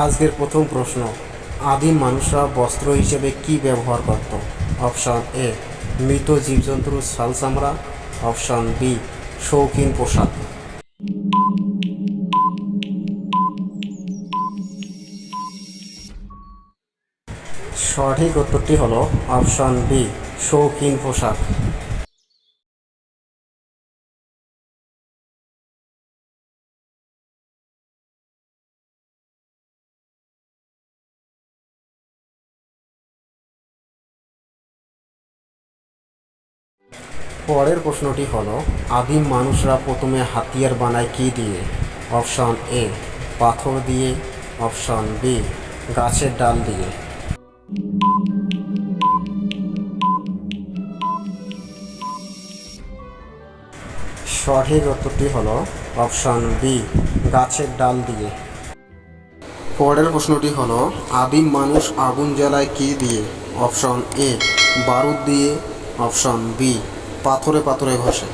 আজকের প্রথম প্রশ্ন, আদিম মানুষরা বস্ত্র হিসেবে কি ব্যবহার করত? অপশন এ, মৃত জীবজন্তুর ছাল চামড়া। অপশন বি, শৌখিন পোশাক। সঠিক উত্তরটি হলো অপশন বি, শৌখিন পোশাক। পরের প্রশ্নটি হলো, আদিম মানুষরা প্রথমে হাতিয়ার বানায় কি দিয়ে? অপশন এ, পাথর দিয়ে। অপশন বি, গাছের ডাল দিয়ে। সঠিক উত্তরটি হলো অপশন বি, গাছের ডাল দিয়ে। পরের প্রশ্নটি হলো, আদিম মানুষ আগুন জ্বালায় কি দিয়ে? অপশন এ, বারুদ দিয়ে। অপশন বি, পাথরে পাথরে ঘষে।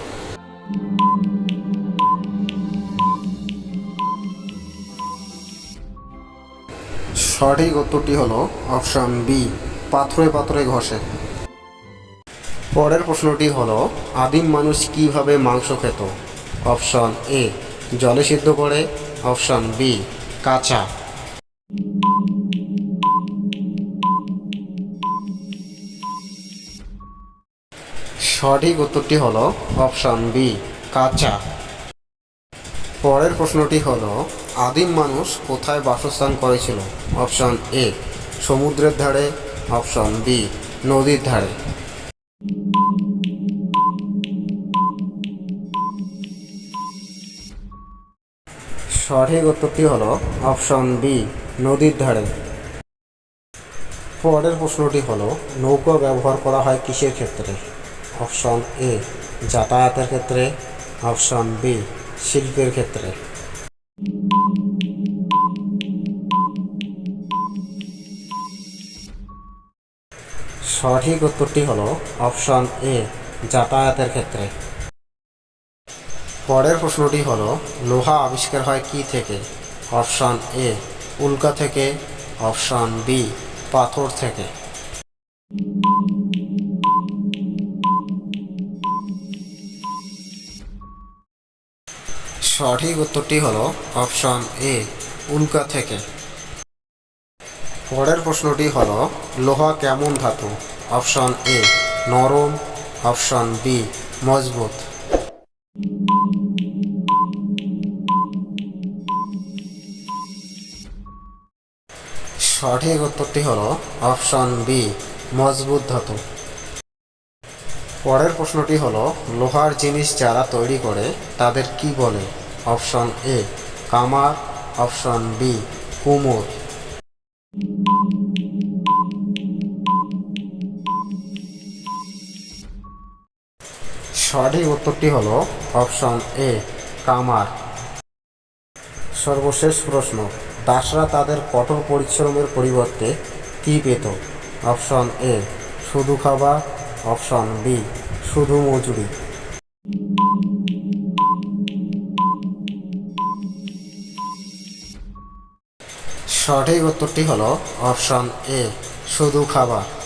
সঠিক উত্তরটি হলো অপশন বি, পাথরে পাথরে ঘষে। পরের প্রশ্নটি হলো, আদিম মানুষ কিভাবে মাংস খেত? অপশন এ, জলে সিদ্ধ করে। অপশন বি, কাঁচা। সঠিক উত্তরটি হলো অপশন বি, কাঁচা। পরের প্রশ্নটি হলো, আদিম মানুষ কোথায় বাসস্থান করেছিল? অপশন এ, সমুদ্রের ধারে। অপশন বি, নদীর ধারে। সঠিক উত্তরটি হলো অপশন বি, নদীর ধারে। পরের প্রশ্নটি হলো, নৌকা ব্যবহার করা হয় কিসের ক্ষেত্রে? অপশন এ, যাতায়াতের ক্ষেত্রে। অপশন বি, শিল্পের ক্ষেত্রে। সঠিক উত্তরটি হলো অপশন এ, যাতায়াতের ক্ষেত্রে। পরের প্রশ্নটি হলো, লোহা আবিষ্কার হয় কি থেকে? অপশন এ, উল্কা থেকে। অপশন বি, পাথর থেকে। সঠিক উত্তরটি হলো অপশন এ, উল্কা থেকে। পরের প্রশ্নটি হলো, লোহা কেমন ধাতু? অপশন এ, নরম। অপশন বি, মজবুত। সঠিক উত্তরটি হলো অপশন বি, মজবুত ধাতু। পরের প্রশ্নটি হলো, লোহার জিনিস যারা তৈরি করে তাদের কি বলে? অপশন এ, কামার। অপশন বি, কুমোর। সঠিক উত্তরটি হলো অপশন এ, কামার। সর্বশেষ প্রশ্ন, দাসরা তাদের কঠোর পরিশ্রমের পরিবর্তে কী পেত? অপশন এ, শুধু খাবার। অপশন বি, শুধু মজুরি। সঠিক উত্তরটি হলো অপশন এ, শুধু খাবার।